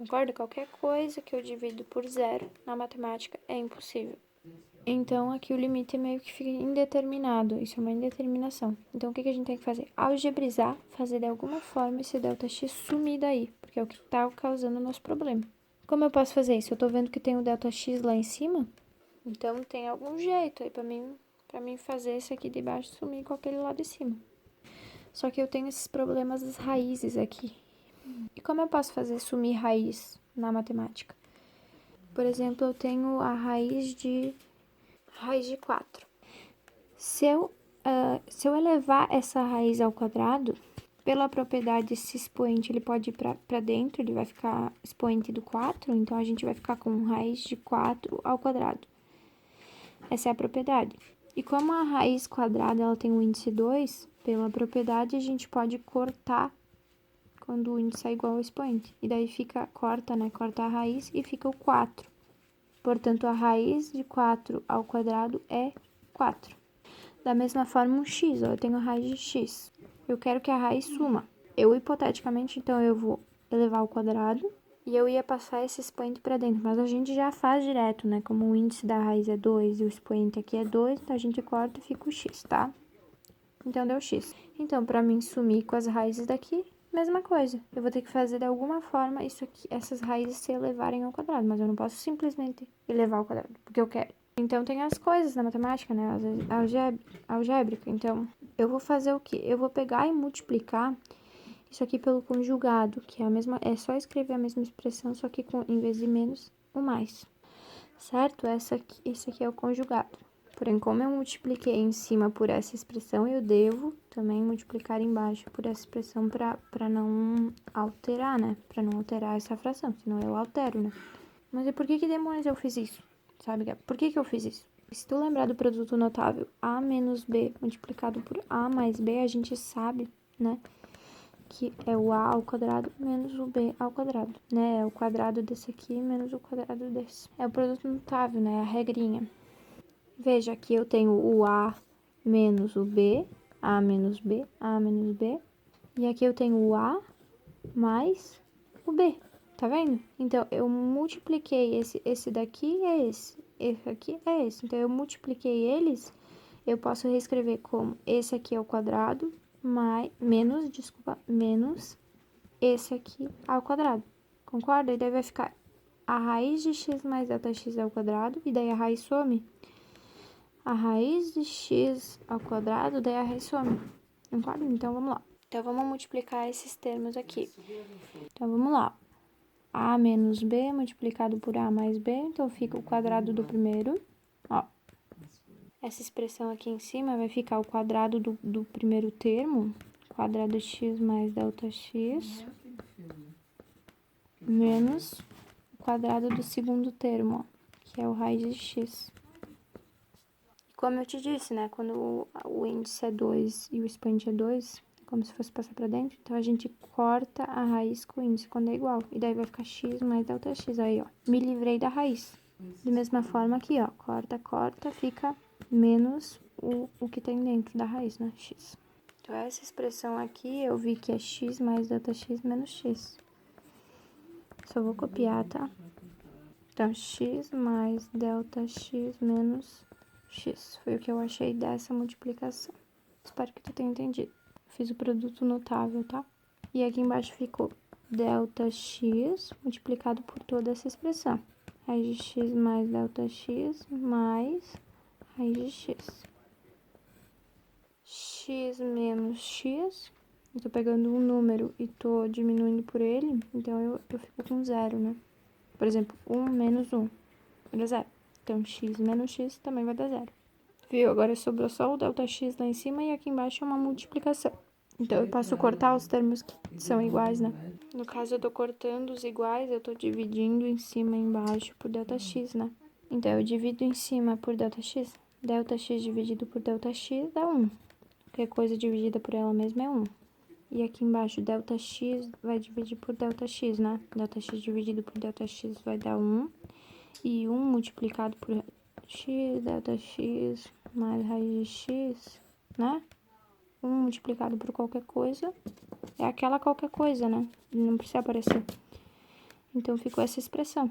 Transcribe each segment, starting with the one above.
concorda? Qualquer coisa que eu divido por zero na matemática é impossível. Então, aqui o limite meio que fica indeterminado, isso é uma indeterminação. Então, o que a gente tem que fazer? Algebrizar, fazer de alguma forma esse ΔX sumir daí, porque é o que está causando o nosso problema. Como eu posso fazer isso? Eu tô vendo que tem o ΔX lá em cima, então tem algum jeito aí pra mim fazer esse aqui de baixo sumir com aquele lá de cima. Só que eu tenho esses problemas das raízes aqui. E como eu posso fazer sumir raiz na matemática? Por exemplo, eu tenho a raiz de 4. Se eu elevar essa raiz ao quadrado, pela propriedade esse expoente ele pode ir para dentro, ele vai ficar expoente do 4, então a gente vai ficar com raiz de 4 ao quadrado. Essa é a propriedade. E como a raiz quadrada ela tem o índice 2, pela propriedade a gente pode cortar quando o índice é igual ao expoente. E daí corta a raiz e fica o 4. Portanto, a raiz de 4 ao quadrado é 4. Da mesma forma, um x, eu tenho a raiz de x. Eu quero que a raiz suma. Eu, hipoteticamente, então, eu vou elevar ao quadrado e eu ia passar esse expoente para dentro. Mas a gente já faz direto, né? Como o índice da raiz é 2 e o expoente aqui é 2, então a gente corta e fica o x, tá? Então, deu x. Então, para mim sumir com as raízes daqui, mesma coisa. Eu vou ter que fazer de alguma forma isso aqui, essas raízes se elevarem ao quadrado. Mas eu não posso simplesmente elevar ao quadrado, porque eu quero. Então, tem as coisas na matemática, né? Algébrica. Então, eu vou fazer o quê? Eu vou pegar e multiplicar isso aqui pelo conjugado, que é a mesma... É só escrever a mesma expressão, só que em vez de menos, o mais. Certo? Esse aqui é o conjugado. Porém, como eu multipliquei em cima por essa expressão, eu devo também multiplicar embaixo por essa expressão para não alterar, né? Para não alterar essa fração, senão eu altero, né? Mas e por que demônios eu fiz isso? Sabe, Gabi? Por que eu fiz isso? Se tu lembrar do produto notável A menos B multiplicado por A mais B, a gente sabe, né? Que é o A ao quadrado menos o B ao quadrado, né? É o quadrado desse aqui menos o quadrado desse. É o produto notável, né? A regrinha. Veja, aqui eu tenho o A menos o B, A menos B, A menos B. E aqui eu tenho o A mais o B, tá vendo? Então, eu multipliquei esse daqui é esse aqui é esse. Então, eu multipliquei eles, eu posso reescrever como esse aqui ao quadrado, menos esse aqui ao quadrado. Concorda? E daí vai ficar a raiz de x mais ΔX ao quadrado, e daí a raiz some. A raiz de x ao quadrado, daí a raiz some. Concorda? Então, vamos lá. Então, vamos multiplicar esses termos aqui. Então, vamos lá. A menos B multiplicado por A mais B, então fica o quadrado do primeiro. Ó, essa expressão aqui em cima vai ficar o quadrado do primeiro termo, quadrado x mais ΔX, menos o quadrado do segundo termo, ó, que é o raiz de x. Como eu te disse, né, quando o índice é 2 e o expoente é 2, como se fosse passar para dentro, então a gente corta a raiz com o índice quando é igual. E daí vai ficar x mais ΔX, aí, ó. Me livrei da raiz. Da mesma forma aqui, ó, corta, fica menos o que tem dentro da raiz, né, x. Então, essa expressão aqui, eu vi que é x mais ΔX menos x. Só vou copiar, tá? Então, x mais ΔX menos x. Foi o que eu achei dessa multiplicação. Espero que tu tenha entendido. Fiz o produto notável, tá? E aqui embaixo ficou ΔX multiplicado por toda essa expressão. Raiz de x mais ΔX mais raiz de x. X menos x. Eu tô pegando um número e tô diminuindo por ele, então eu fico com zero, né? Por exemplo, 1 menos 1 vai dar zero. Então, x menos x também vai dar zero. Viu? Agora sobrou só o ΔX lá em cima e aqui embaixo é uma multiplicação. Então, eu posso cortar os termos que são iguais, né? No caso, eu tô cortando os iguais, eu tô dividindo em cima e embaixo por ΔX, né? Então, eu divido em cima por ΔX. ΔX dividido por ΔX dá 1. Qualquer coisa dividida por ela mesma é 1. E aqui embaixo, ΔX vai dividir por ΔX, né? ΔX dividido por ΔX vai dar 1. E 1 multiplicado por x, ΔX mais raiz de x, né? 1 multiplicado por qualquer coisa é aquela qualquer coisa, né? Não precisa aparecer. Então, ficou essa expressão.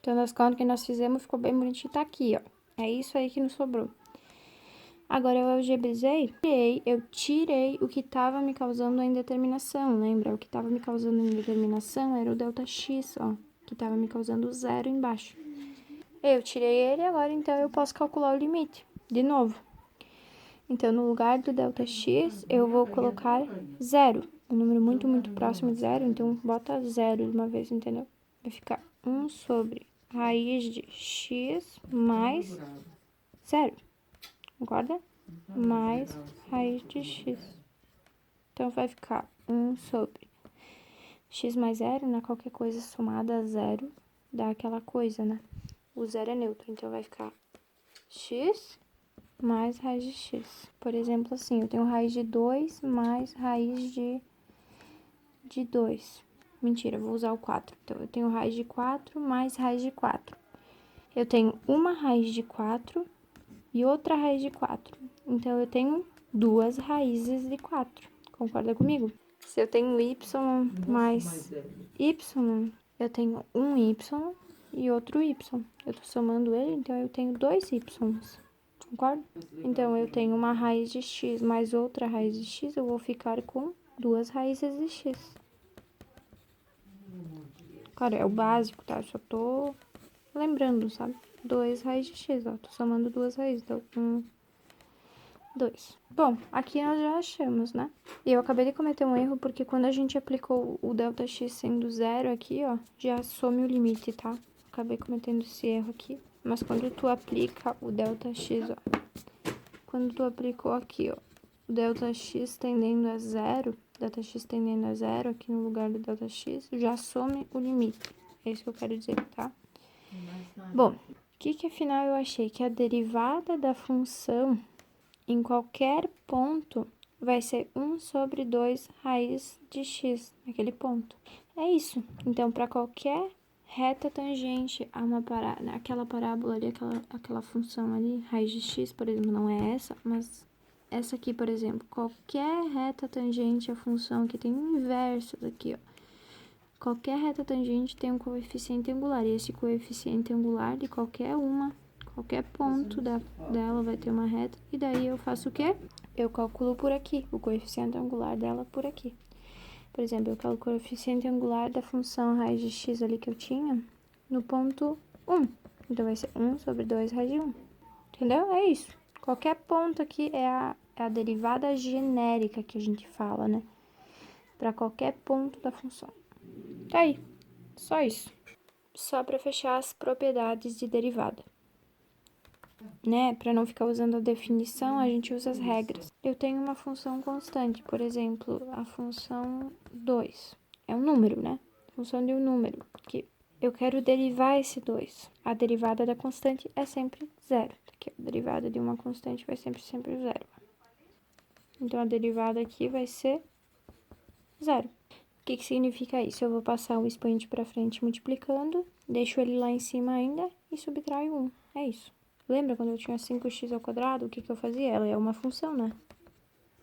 Então, das contas que nós fizemos, ficou bem bonitinho, tá aqui, ó. É isso aí que nos sobrou. Agora, eu algebrizei, eu tirei o que tava me causando a indeterminação, lembra? O que tava me causando a indeterminação era o ΔX, ó, que tava me causando zero embaixo. Eu tirei ele agora, então, eu posso calcular o limite, de novo. Então, no lugar do ΔX, eu vou colocar zero. Um número muito, muito próximo de zero, então, bota zero de uma vez, entendeu? Vai ficar 1 sobre raiz de x mais zero, concorda? Mais raiz de x. Então, vai ficar 1 sobre x mais zero, né? Qualquer coisa somada a zero dá aquela coisa, né? O zero é neutro, então vai ficar x mais raiz de x. Por exemplo, assim, eu tenho raiz de 2 mais raiz de 2. Mentira, vou usar o 4. Então, eu tenho raiz de 4 mais raiz de 4. Eu tenho uma raiz de 4 e outra raiz de 4. Então, eu tenho duas raízes de 4. Concorda comigo? Se eu tenho y mais y, eu tenho um y e outro y. Eu tô somando ele, então eu tenho dois y. Concorda? Então, eu tenho uma raiz de x mais outra raiz de x, eu vou ficar com duas raízes de x. Claro, é o básico, tá? Eu só tô lembrando, sabe? 2 raiz de x, ó. Tô somando duas raízes, então 1, 2. Bom, aqui nós já achamos, né? E eu acabei de cometer um erro, porque quando a gente aplicou o ΔX sendo zero aqui, ó, já some o limite, tá? Acabei cometendo esse erro aqui. Mas quando tu aplica o ΔX, ó, quando tu aplicou aqui, ó, o ΔX tendendo a zero, ΔX tendendo a zero aqui no lugar do ΔX, já some o limite. É isso que eu quero dizer, tá? Bom, o que afinal eu achei? Que a derivada da função em qualquer ponto vai ser 1 sobre 2 raiz de x, naquele ponto. É isso. Então, para qualquer reta tangente a aquela parábola ali, aquela função ali, raiz de x, por exemplo, não é essa, mas essa aqui, por exemplo, qualquer reta tangente à função que tem o inverso daqui, ó. Qualquer reta tangente tem um coeficiente angular, e esse coeficiente angular de qualquer ponto dela vai ter uma reta, e daí eu faço o quê? Eu calculo por aqui, o coeficiente angular dela por aqui. Por exemplo, eu calculo o coeficiente angular da função raiz de x ali que eu tinha no ponto 1. Então, vai ser 1 sobre 2 raiz de 1. Entendeu? É isso. Qualquer ponto aqui é a derivada genérica que a gente fala, né? Para qualquer ponto da função. Tá aí. Só isso. Só para fechar as propriedades de derivada. Né? Para não ficar usando a definição, a gente usa as regras. Eu tenho uma função constante, por exemplo, a função 2. É um número, né? Função de um número, que eu quero derivar esse 2. A derivada da constante é sempre zero. Aqui, a derivada de uma constante vai sempre zero. Então, a derivada aqui vai ser zero. O que significa isso? Eu vou passar o expoente para frente multiplicando, deixo ele lá em cima ainda e subtraio 1. É isso. Lembra quando eu tinha 5x ao quadrado, o que eu fazia? Ela é uma função, né?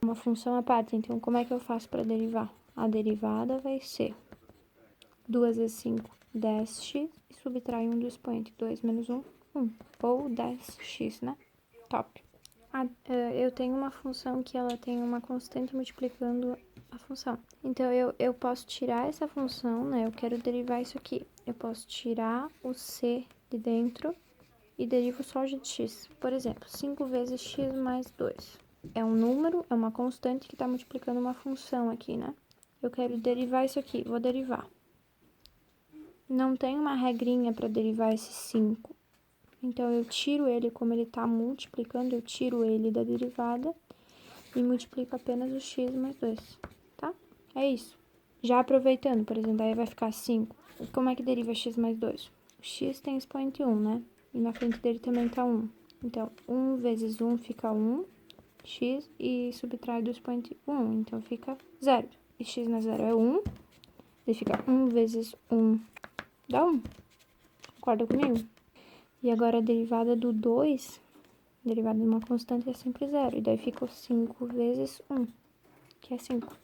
Uma função à parte. Então, como é que eu faço para derivar? A derivada vai ser 2 vezes 5, 10x, e subtrai 1 do expoente. 2 menos 1, 1. Ou 10x, né? Top. Eu tenho uma função que ela tem uma constante multiplicando a função. Então, eu posso tirar essa função, né? Eu quero derivar isso aqui. Eu posso tirar o c de dentro e derivo só de x. Por exemplo, 5 vezes x mais 2. É um número, é uma constante que está multiplicando uma função aqui, né? Eu quero derivar isso aqui, vou derivar. Não tem uma regrinha para derivar esse 5. Então, eu tiro ele, como ele está multiplicando, eu tiro ele da derivada e multiplico apenas o x mais 2, tá? É isso. Já aproveitando, por exemplo, aí vai ficar 5. Como é que deriva x mais 2? O x tem expoente 1, né? E na frente dele também tá 1. Então, 1 vezes 1 fica 1, x, e subtrai do expoente 1. Então, fica 0. E x na 0 é 1. E fica 1 vezes 1 dá 1. Concorda comigo? E agora, a derivada do 2, a derivada de uma constante é sempre 0. E daí fica 5 vezes 1, que é 5.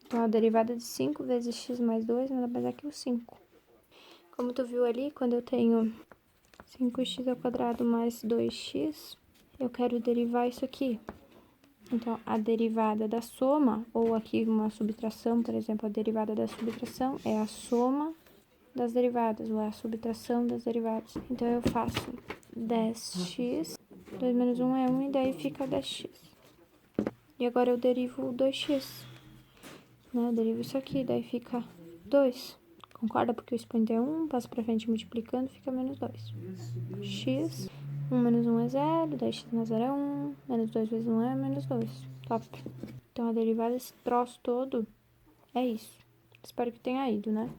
Então, a derivada de 5 vezes x mais 2 nada mais é que o 5. Como tu viu ali, quando eu tenho 5x² mais 2x, eu quero derivar isso aqui. Então, a derivada da soma, ou aqui uma subtração, por exemplo, a derivada da subtração é a soma das derivadas, ou é a subtração das derivadas. Então, eu faço 10x, 2 menos 1 é 1, e daí fica 10x. E agora eu derivo o 2x, né? Eu derivo isso aqui, daí fica 2. Concorda? Porque o expoente é 1, passa pra frente multiplicando, fica menos 2. X, 1 menos 1 é 0, daí x mais 0 é 1, menos 2 vezes 1 é menos 2. Top. Então, a derivada desse troço todo é isso. Espero que tenha ido, né?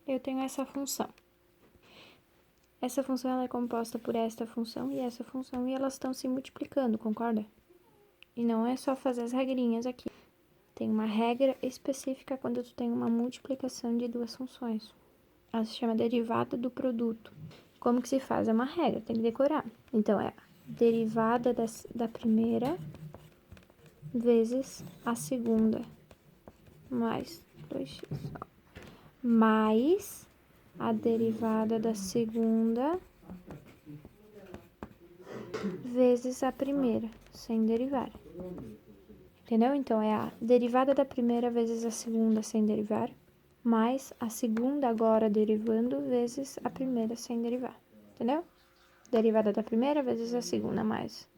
Eu tenho essa função. Essa função ela é composta por esta função e essa função, e elas estão se multiplicando, concorda? E não é só fazer as regrinhas aqui. Tem uma regra específica quando tu tem uma multiplicação de duas funções. Ela se chama derivada do produto. Como que se faz? É uma regra, tem que decorar. Então, é a derivada da primeira vezes a segunda, mais 2x, mais a derivada da segunda vezes a primeira, sem derivar. Entendeu? Então, é a derivada da primeira vezes a segunda sem derivar, mais a segunda agora derivando vezes a primeira sem derivar. Entendeu? Derivada da primeira vezes a segunda, mais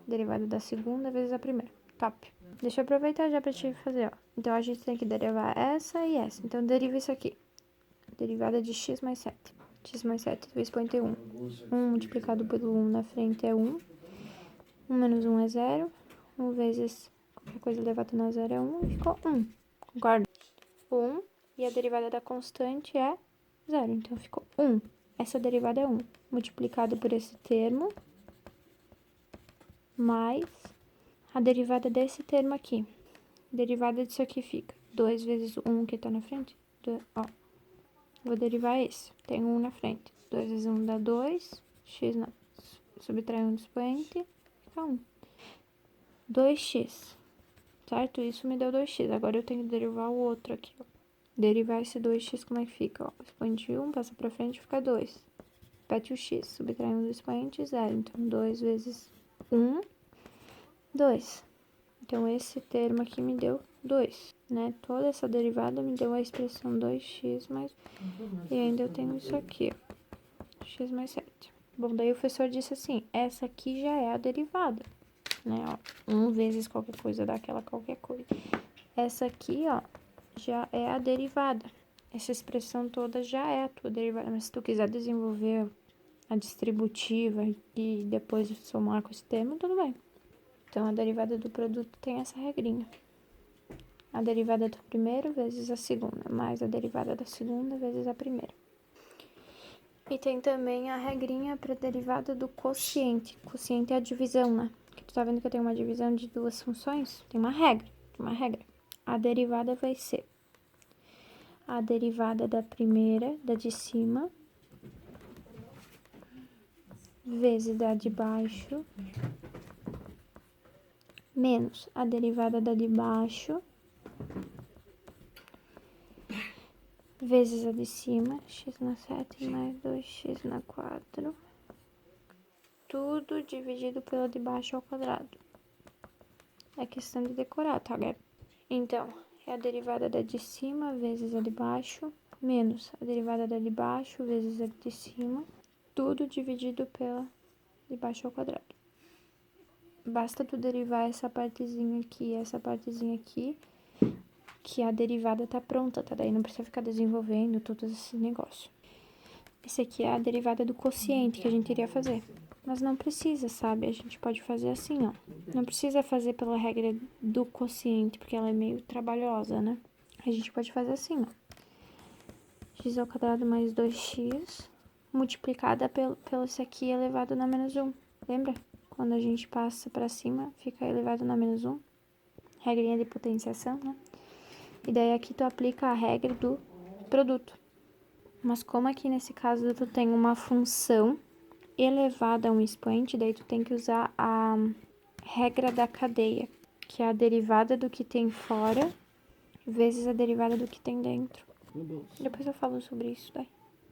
derivada da segunda vezes a primeira. Top. Deixa eu aproveitar já pra te fazer, ó. Então, a gente tem que derivar essa e essa. Então, deriva isso aqui. Derivada de x mais 7. X mais 7, o expoente é 1. 1 multiplicado pelo 1 na frente é 1. 1 menos 1 é 0. 1 vezes qualquer coisa elevado a 0 é 1. E ficou 1. Concorda? 1. E a derivada da constante é 0. Então, ficou 1. Essa derivada é 1. Multiplicado por esse termo, mais a derivada desse termo aqui. Derivada disso aqui fica 2 vezes 1 que tá na frente. Ó, vou derivar esse. Tem 1 na frente. 2 vezes 1 dá 2. X não. Subtrai 1 do expoente. Fica 1. 2x. Certo? Isso me deu 2x. Agora eu tenho que derivar o outro aqui, ó. Derivar esse 2x, como é que fica? Ó, expoente 1, passa pra frente, fica 2. Repete o x. Subtrai 1 do expoente, 0. Então, 2 vezes 1, 2. Então, esse termo aqui me deu 2, né? Toda essa derivada me deu a expressão 2x mais... E ainda eu tenho isso aqui, ó. X mais 7. Bom, daí o professor disse assim, essa aqui já é a derivada, né? Ó, 1 vezes qualquer coisa daquela qualquer coisa. Essa aqui, ó, já é a derivada. Essa expressão toda já é a tua derivada. Mas se tu quiser desenvolver a distributiva e depois somar com esse termo, tudo bem. Então, a derivada do produto tem essa regrinha. A derivada do primeiro vezes a segunda, mais a derivada da segunda vezes a primeira. E tem também a regrinha para a derivada do quociente. Quociente é a divisão, né? Que tu tá vendo que eu tenho uma divisão de duas funções? Tem uma regra, A derivada vai ser a derivada da primeira, da de cima, vezes da de baixo, menos a derivada da de baixo, vezes a de cima, x na 7 mais 2x na 4, tudo dividido pela de baixo ao quadrado. É questão de decorar, tá, galera? Então, é a derivada da de cima vezes a de baixo, menos a derivada da de baixo vezes a de cima, tudo dividido pela de baixo ao quadrado. Basta tu derivar essa partezinha aqui e essa partezinha aqui, que a derivada tá pronta, tá? Daí não precisa ficar desenvolvendo todo esse negócio. Esse aqui é a derivada do quociente que a gente iria fazer. Mas não precisa, sabe? A gente pode fazer assim, ó. Não precisa fazer pela regra do quociente, porque ela é meio trabalhosa, né? A gente pode fazer assim, ó. X ao quadrado mais 2x multiplicada pelo esse aqui elevado na menos 1. Lembra? Quando a gente passa pra cima, fica elevado na menos 1. Regrinha de potenciação, né? E daí aqui tu aplica a regra do produto. Mas como aqui nesse caso tu tem uma função elevada a um expoente, daí tu tem que usar a regra da cadeia, que é a derivada do que tem fora vezes a derivada do que tem dentro. Depois eu falo sobre isso daí.